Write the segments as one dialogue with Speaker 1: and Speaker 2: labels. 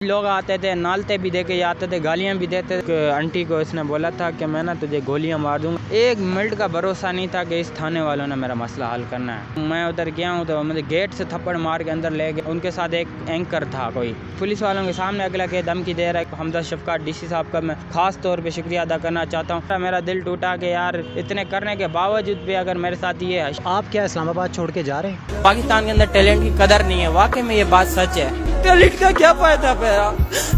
Speaker 1: लोग आते थे, नालते भी दे के जाते थे, गालियाँ भी देते थे। आंटी को इसने बोला था कि मैं ना तुझे गोलियाँ मार दूँगा। 1 मिनट का भरोसा नहीं था कि इस थाने वालों ने मेरा मसला हल करना है। मैं उधर गया हूँ तो मुझे गेट से थप्पड़ मार के अंदर ले गए। उनके साथ एक एंकर था कोई, पुलिस वालों के सामने अगला के धमकी दे रहा है। हमजा शफकात डीसी साहब का मैं खास तौर पे शुक्रिया अदा करना चाहता हूँ। मेरा दिल टूटा कि यार इतने करने के बावजूद भी अगर मेरे साथ ये है।
Speaker 2: आप क्या इस्लामाबाद छोड़ के जा रहे हैं?
Speaker 1: पाकिस्तान के अंदर टैलेंट की कदर नहीं है, वाकई में ये बात सच है। टैलेंट का क्या फायदा मेरा,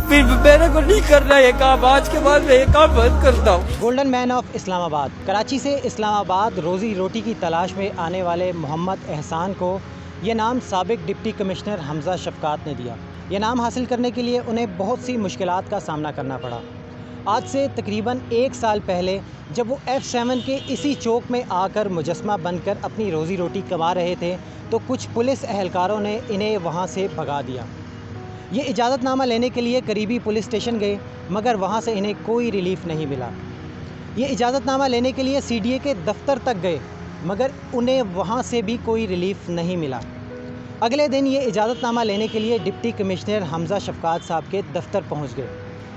Speaker 1: फिर मेरे को नहीं करना ये काम। आज के बाद मैं ये काम बंद करता हूँ।
Speaker 2: Golden man of Islamabad. Karachi से इस्लामाबाद रोज़ी रोटी की तलाश में आने वाले मोहम्मद एहसान को ये नाम साबिक डिप्टी कमिश्नर हमजा शफकात ने दिया। ये नाम हासिल करने के लिए उन्हें बहुत सी मुश्किलात का सामना करना पड़ा। आज से तकरीबन 1 साल पहले जब वो F7 के इसी चौक में आकर मुजस्मा बनकर अपनी रोज़ी रोटी कमा रहे थे तो कुछ पुलिस एहलकारों ने इन्हें वहाँ से भगा दिया। ये इजाज़तनामा लेने के लिए करीबी पुलिस स्टेशन गए मगर वहाँ से इन्हें कोई रिलीफ़ नहीं मिला। ये इजाज़तनामा लेने के लिए CDA के दफ्तर तक गए मगर उन्हें वहाँ से भी कोई रिलीफ़ नहीं मिला। अगले दिन ये इजाज़तनामा लेने के लिए डिप्टी कमिश्नर हमजा शफकात साहब के दफ्तर पहुँच गए।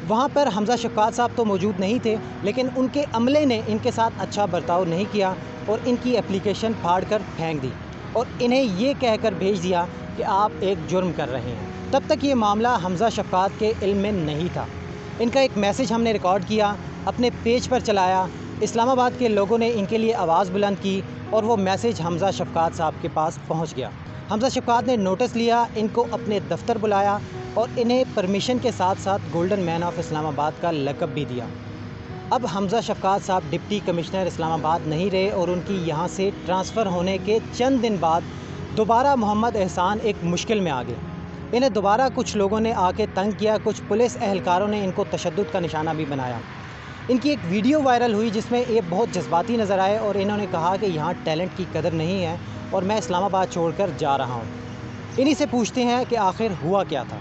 Speaker 2: वहाँ पर हमजा शफकात साहब तो मौजूद नहीं थे, लेकिन उनके अमले ने इनके साथ अच्छा बर्ताव नहीं किया और इनकी एप्लीकेशन फाड़ कर फेंक दी और इन्हें ये कहकर भेज दिया कि आप एक जुर्म कर रहे हैं। तब तक ये मामला हमजा शफकात के इल्म में नहीं था। इनका एक मैसेज हमने रिकॉर्ड किया, अपने पेज पर चलाया। इस्लामाबाद के लोगों ने इनके लिए आवाज़ बुलंद की और वो मैसेज हमजा शफकात साहब के पास पहुंच गया। हमजा शफकात ने नोटिस लिया, इनको अपने दफ्तर बुलाया और इन्हें परमिशन के साथ साथ गोल्डन मैन ऑफ इस्लामाबाद का लक़ब भी दिया। अब हमजा शफकात साहब डिप्टी कमिश्नर इस्लामाबाद नहीं रहे और उनकी यहाँ से ट्रांसफ़र होने के चंद दिन बाद दोबारा मोहम्मद एहसान एक मुश्किल में आ गए। इन्हें दोबारा कुछ लोगों ने आके तंग किया, कुछ पुलिस एहलकारों ने इनको तशद्दुद का निशाना भी बनाया। इनकी एक वीडियो वायरल हुई जिसमें ये बहुत जज्बाती नज़र आए और इन्होंने कहा कि यहाँ टैलेंट की कदर नहीं है और मैं इस्लामाबाद छोड़कर जा रहा हूँ। इन्हीं से पूछते हैं कि आखिर हुआ क्या था।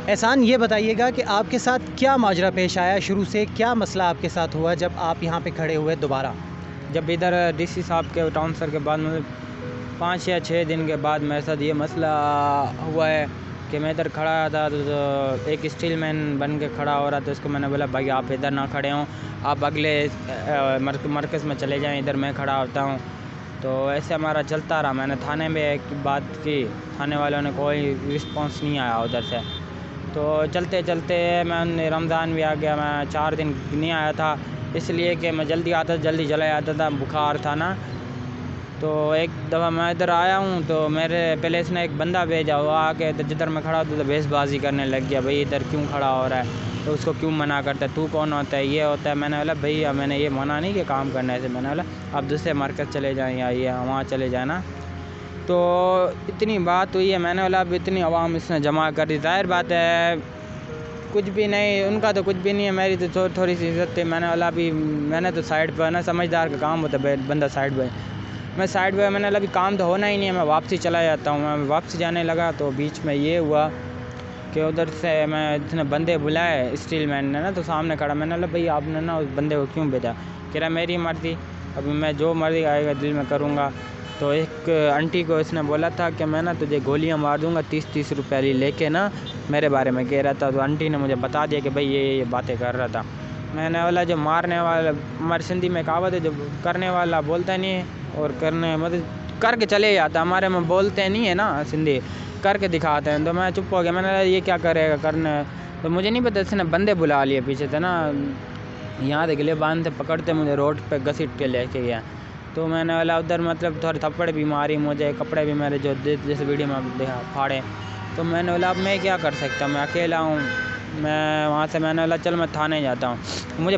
Speaker 2: एहसान, ये बताइएगा कि आपके साथ क्या माजरा पेश आया, शुरू से क्या मसला आपके साथ हुआ जब आप यहाँ पे खड़े हुए दोबारा?
Speaker 1: जब इधर डीसी साहब के ट्रांसफ़र के बाद मुझे 5 या 6 दिन के बाद मेरे साथ ये मसला हुआ है कि मैं इधर खड़ा था तो एक स्टीलमैन बन के खड़ा हो रहा था। उसको मैंने बोला भाई आप इधर ना खड़े हों, आप अगले मरकज़ में चले जाएं, इधर मैं खड़ा होता हूं। तो ऐसे हमारा चलता रहा। मैंने थाने में एक बात की, थाने वालों ने कोई रिस्पॉन्स नहीं आया उधर से। तो चलते चलते मैं रमज़ान भी आ गया, मैं 4 दिन नहीं आया था इसलिए कि मैं जल्दी आता, जल्दी चला जाता था, बुखार था ना। तो एक दफ़ा मैं इधर आया हूँ तो मेरे पहले इसने एक बंदा भेजा, वो आके जिधर मैं खड़ा था तो बहसबाजी करने लग गया, भाई इधर क्यों खड़ा हो रहा है, तो उसको क्यों मना करता है, तू कौन होता है, ये होता है। मैंने बोला भैया मैंने ये मना नहीं कि काम करने से, मैंने बोला आप दूसरे मार्केट चले जाएँ या ये वहाँ चले जाना। तो इतनी बात हुई है। मैंने बोला अब इतनी आवाम इसने जमा कर दी, जाहिर बात है कुछ भी नहीं, उनका तो कुछ भी नहीं है, मेरी तो थोड़ी सी इज्जत थी। मैंने बोला अभी मैंने तो साइड पर ना, समझदार का काम होता है बंदा साइड पर, मैं साइड पे, मैंने अभी काम तो होना ही नहीं है, मैं वापसी चला जाता हूँ। मैं वापसी जाने लगा तो बीच में ये हुआ कि उधर से मैं इतने बंदे बुलाए स्टीलमैन ने ना, तो सामने खड़ा। मैंने बोला भाई आपने ना उस बंदे को क्यों भेजा? कह रहा मेरी मर्ज़ी, अभी मैं जो मर्ज़ी आएगा दिल में करूँगा। तो एक आंटी को इसने बोला था कि मैं ना तुझे गोलियाँ मार दूँगा, 30-30 रुपये लेके ना, मेरे बारे में कह रहा था। तो आंटी ने मुझे बता दिया कि भाई ये बातें कर रहा था। मैंने बोला जो मारने वाला, हमारी सिंधी में कहावत है, जो करने वाला बोलता नहीं है और करने मतलब करके चले जाता, हमारे में बोलते नहीं है ना सिंधी, करके दिखाते हैं। तो मैं चुप हो गया। मैंने ये क्या करेगा करने, तो मुझे नहीं पता, इसने बंदे बुला लिए पीछे से ना, यहाँ से गिले बांध से पकड़ते मुझे रोड पे घसीट के लेके गया। तो मैंने बोला उधर मतलब थोड़े थप्पड़ भी मारी मुझे, कपड़े भी मेरे जो जैसे वीडियो में देखा फाड़े। तो मैंने बोला अब मैं क्या कर सकता, मैं अकेला हूँ। मैं वहाँ से मैंने बोला चल मैं थाने जाता हूँ। मुझे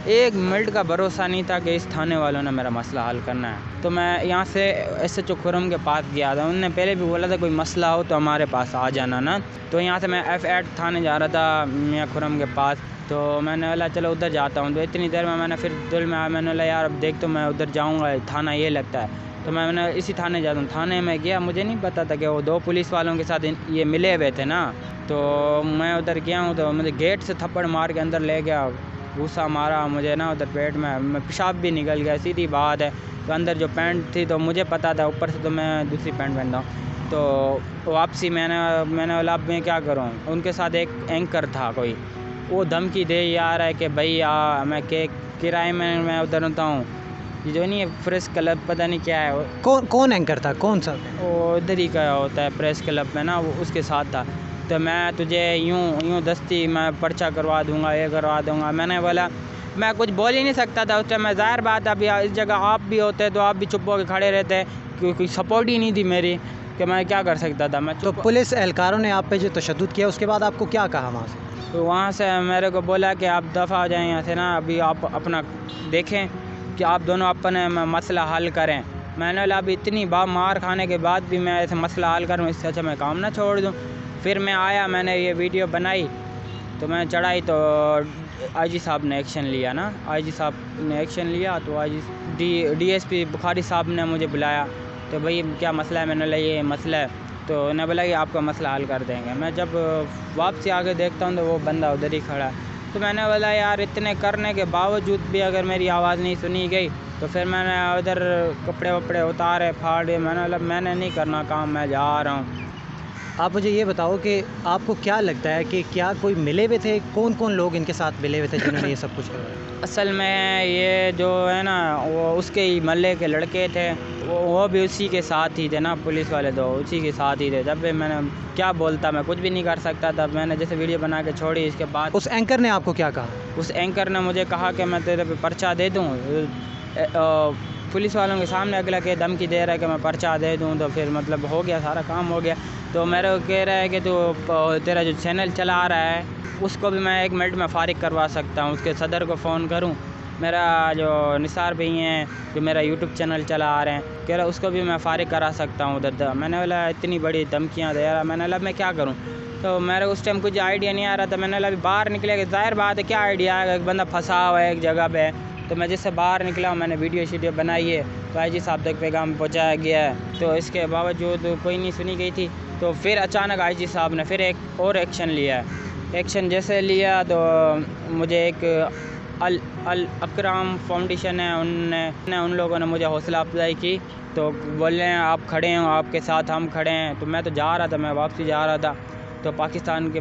Speaker 1: 1 मिनट का भरोसा नहीं था कि इस थाने वालों ने मेरा मसला हल करना है। तो मैं यहाँ से SHO खुरम के पास गया था। उन्होंने पहले भी बोला था कोई मसला हो तो हमारे पास आ जाना ना। तो यहाँ से मैं F8 थाने जा रहा था मियाँ खुरम के पास। तो मैंने बोला चलो उधर जाता हूँ। तो इतनी देर में मैंने फिर दिल में आया, मैंने बोला यार अब देख तो मैं उधर जाऊँगा, थाना ये लगता है। तो मैंने इसी थाने जाता हूँ। थाने में गया, मुझे नहीं पता था कि वो 2 पुलिस वालों के साथ ये मिले हुए थे ना। तो मैं उधर गया हूँ तो मुझे गेट से थप्पड़ मार के अंदर ले गया, घूसा मारा मुझे ना उधर पेट में पेशाब भी निकल गया, सीधी बात है। तो अंदर जो पैंट थी तो मुझे पता था, ऊपर से तो मैं दूसरी पैंट पहनता हूँ। तो वापसी मैंने बोला अब मैं क्या करूँ। उनके साथ एक एंकर था कोई, वो धमकी दे आ रहा है कि भाई मैं किराए में मैं उधर होता हूँ, ये जो नहीं है प्रेस क्लब, पता नहीं क्या है वो।
Speaker 2: कौन एंकर था, कौन सा?
Speaker 1: वो इधर ही का होता है प्रेस क्लब में ना, वो उसके साथ था। तो मैं तुझे यूँ दस्ती मैं पर्चा करवा दूँगा, ये करवा दूँगा। मैंने बोला मैं कुछ बोल ही नहीं सकता था उस टाइम। मैं ज़ाहिर बात है, अभी इस जगह आप भी होते तो आप भी चुप होकर खड़े रहते, क्योंकि सपोर्ट ही नहीं थी मेरी कि मैं क्या कर सकता था। मैं
Speaker 2: तो पुलिस एहलकारों ने आप पे जो तशद्दुद किया उसके बाद आपको क्या कहा वहाँ से?
Speaker 1: तो वहाँ से मेरे को बोला कि आप दफ़ा हो जाएँ यहाँ से ना, अभी आप अपना देखें कि आप दोनों अपने मसला हल करें। मैंने बोला अभी इतनी बार मार खाने के बाद भी मैं ऐसे मसला हल करूँ, इससे अच्छा मैं काम ना छोड़ दूँ। फिर मैं आया, मैंने ये वीडियो बनाई, तो मैं चढ़ाई, तो आईजी साहब ने एक्शन लिया ना, आईजी साहब ने एक्शन लिया। तो डीएसपी बुखारी साहब ने मुझे बुलाया, तो भाई क्या मसला है? मैंने बोला ये मसला है। तो उन्होंने बोला कि आपका मसला हल कर देंगे। मैं जब वापसी आके देखता हूँ तो वो बंदा उधर ही खड़ा है। तो मैंने बोला यार इतने करने के बावजूद भी अगर मेरी आवाज़ नहीं सुनी गई, तो फिर मैंने उधर कपड़े वपड़े उतारे फाड़े। मैंने बोला मैंने नहीं करना काम, मैं जा रहा हूँ।
Speaker 2: आप मुझे ये बताओ कि आपको क्या लगता है कि क्या कोई मिले हुए थे, कौन कौन लोग इनके साथ मिले हुए थे जिन्होंने ये सब कुछ करवाया?
Speaker 1: असल में ये जो है ना, वो उसके ही महल्ले के लड़के थे, वो भी उसी के साथ ही थे ना, पुलिस वाले तो उसी के साथ ही थे। जब भी मैंने क्या बोलता, मैं कुछ भी नहीं कर सकता था। मैंने जैसे वीडियो बना के छोड़ी, इसके बाद
Speaker 2: उस एंकर ने आपको क्या कहा?
Speaker 1: उस एंकर ने मुझे कहा कि मैं तेरे पे पर्चा दे दूँ। पुलिस वालों के सामने अगला के धमकी दे रहा है कि मैं पर्चा दे दूँ, तो फिर मतलब हो गया, सारा काम हो गया। तो मेरे को कह रहा है कि तेरा जो चैनल चला रहा है उसको भी मैं 1 मिनट में फारिग करवा सकता हूँ। उसके सदर को फ़ोन करूँ, मेरा जो निसार भाई हैं जो मेरा यूट्यूब चैनल चला आ रहे हैं, कह रहा उसको भी मैं फारिग करा सकता हूँ उधर। मैंने बोला इतनी बड़ी धमकियाँ दे रहा। मैंने बोला मैं क्या करूँ? तो मेरे उस टाइम कुछ आइडिया नहीं आ रहा था। मैंने बोला अभी बाहर निकलेगा, ज़ाहिर बात है क्या आइडिया आएगा, एक बंदा फंसा हुआ है एक जगह पे। तो मैं जैसे बाहर निकला, मैंने वीडियो बनाई है, तो आईजी साहब तक पैगाम पहुँचाया गया है। तो इसके बावजूद कोई नहीं सुनी गई थी। तो फिर अचानक आईजी साहब ने फिर एक और एक्शन लिया है। एक्शन जैसे लिया तो मुझे एक अल अकराम फाउंडेशन है, उन लोगों ने मुझे हौसला अफजाई की। तो बोल रहे हैं आप खड़े हैं, आपके साथ हम खड़े हैं। तो मैं तो जा रहा था, मैं वापसी जा रहा था। तो पाकिस्तान के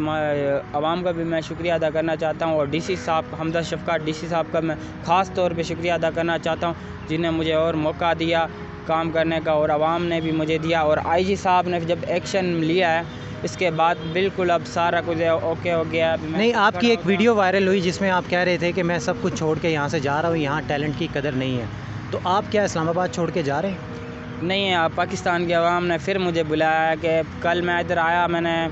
Speaker 1: अवाम का भी मैं शुक्रिया अदा करना चाहता हूँ, और डीसी साहब हमजा शफकात डीसी साहब का मैं ख़ास तौर पे शुक्रिया अदा करना चाहता हूँ, जिन्हें मुझे और मौका दिया काम करने का, और आवाम ने भी मुझे दिया। और आईजी साहब ने जब एक्शन लिया है, इसके बाद बिल्कुल अब सारा कुछ ओके हो गया।
Speaker 2: नहीं, आपकी एक वीडियो वायरल हुई जिसमें आप कह रहे थे कि मैं सब कुछ छोड़ के यहाँ से जा रहा हूँ, यहाँ टैलेंट की कदर नहीं है। तो आप क्या इस्लामाबाद छोड़ के जा रहे हैं?
Speaker 1: नहीं, पाकिस्तान के अवाम ने फिर मुझे बुलाया कि कल मैं इधर आया,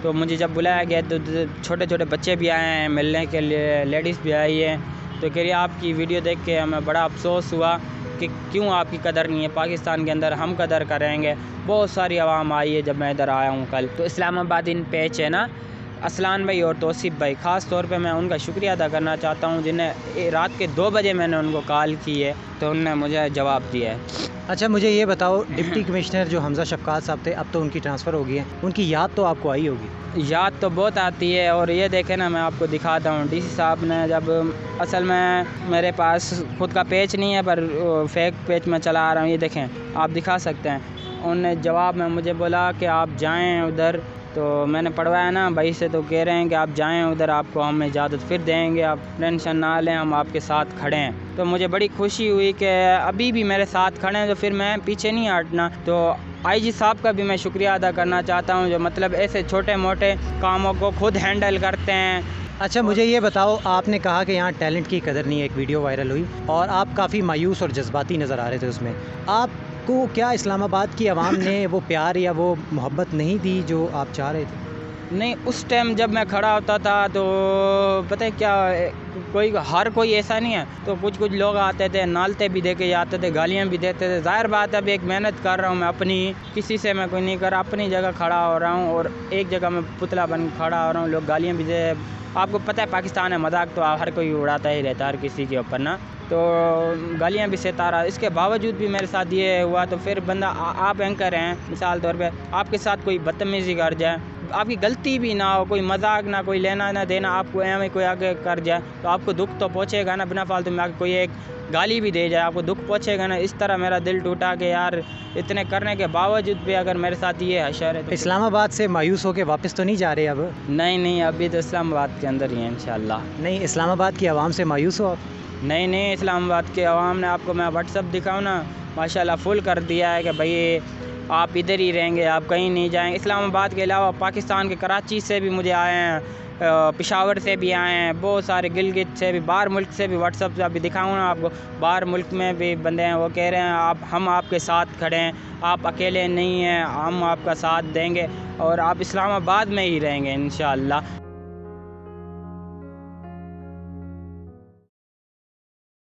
Speaker 1: तो मुझे जब बुलाया गया तो छोटे छोटे बच्चे भी आए हैं मिलने के लिए, लेडीज़ भी आई है। तो कह रही आपकी वीडियो देख के हमें बड़ा अफसोस हुआ कि क्यों आपकी कदर नहीं है, पाकिस्तान के अंदर हम कदर करेंगे। बहुत सारी आवाम आई है जब मैं इधर आया हूँ कल। तो इस्लामाबाद इन पेच है ना, असलान भाई और तौसीफ़ भाई, ख़ास तौर पे मैं उनका शुक्रिया अदा करना चाहता हूँ, जिन्हें रात के 2 बजे मैंने उनको कॉल की है, तो उन्होंने मुझे जवाब दिया है।
Speaker 2: अच्छा, मुझे ये बताओ, डिप्टी कमिश्नर जो हमजा शफकात साहब थे, अब तो उनकी ट्रांसफ़र हो गई है, उनकी याद तो आपको आई होगी?
Speaker 1: याद तो बहुत आती है। और ये देखें ना, मैं आपको दिखाता हूँ, डीसी साहब ने जब असल में मेरे पास खुद का पेज नहीं है, पर फेक पेज में चला आ रहा हूँ, ये देखें, आप दिखा सकते हैं। उन्होंने जवाब में मुझे बोला कि आप जाएं उधर। तो मैंने पढ़वाया ना भाई से, तो कह रहे हैं कि आप जाएं उधर, आपको हम इजाज़त फिर देंगे, आप टेंशन ना लें, हम आपके साथ खड़े हैं। तो मुझे बड़ी खुशी हुई कि अभी भी मेरे साथ खड़े हैं, तो फिर मैं पीछे नहीं हटना। तो आईजी साहब का भी मैं शुक्रिया अदा करना चाहता हूं, जो मतलब ऐसे छोटे मोटे कामों को खुद हैंडल करते हैं।
Speaker 2: अच्छा, मुझे ये बताओ, आपने कहा कि यहाँ टैलेंट की कदर नहीं है, एक वीडियो वायरल हुई और आप काफ़ी मायूस और जज्बाती नज़र आ रहे थे उसमें। आपको क्या इस्लामाबाद की आवाम ने वो प्यार या वो मोहब्बत नहीं दी जो आप चाह रहे थे?
Speaker 1: नहीं, उस टाइम जब मैं खड़ा होता था तो पता है क्या, हर कोई ऐसा नहीं है। तो कुछ लोग आते थे, नालते भी दे के जाते थे, गालियाँ भी देते थे। ज़ाहिर बात है, अब एक मेहनत कर रहा हूँ मैं अपनी, किसी से मैं कोई नहीं कर रहा, अपनी जगह खड़ा हो रहा हूँ, और एक जगह में पुतला बन खड़ा हो रहा हूँ। लोग गालियाँ भी दे, आपको पता है पाकिस्तान है, मजाक तो हर कोई उड़ाता ही रहता है हर किसी के ऊपर ना, तो गालियाँ भी सहता रहा। इसके बावजूद भी मेरे साथ ये हुआ। तो फिर बंदा आप एंकर हैं, मिसाल तौर पे आपके साथ कोई बदतमीज़ी कर जाए, आपकी गलती भी ना हो, कोई मजाक ना, कोई लेना ना देना, आपको एवं कोई आगे कर जाए तो आपको दुख तो पहुँचेगा ना, बिना फालतू में आगे कोई एक गाली भी दे जाए आपको दुख पहुँचेगा ना। इस तरह मेरा दिल टूटा कि यार इतने करने के बावजूद भी अगर मेरे साथ ये हशर है तो
Speaker 2: इस्लामाबाद से मायूस होकर वापस तो नहीं जा रहे अब?
Speaker 1: नहीं, अभी तो इस्लामाबाद के अंदर ही है इंशाल्लाह।
Speaker 2: नहीं, इस्लामाबाद की आवाम से मायूस हो आप?
Speaker 1: नहीं, इस्लामाबाद के अवाम ने, आपको मैं व्हाट्सअप दिखाऊँ ना, माशाल्लाह फुल कर दिया है कि भाई आप इधर ही रहेंगे, आप कहीं नहीं जाएंगे। इस्लामाबाद के अलावा पाकिस्तान के कराची से भी मुझे आए हैं, पेशावर से भी आए हैं, बहुत सारे गिलगित से भी, बाहर मुल्क से भी व्हाट्सअप से अभी दिखाऊँ ना आपको, बाहर मुल्क में भी बंदे हैं, वो कह रहे हैं हम आपके साथ खड़े हैं, आप अकेले नहीं हैं, हम आपका साथ देंगे और आप इस्लामाबाद में ही रहेंगे इंशाअल्लाह।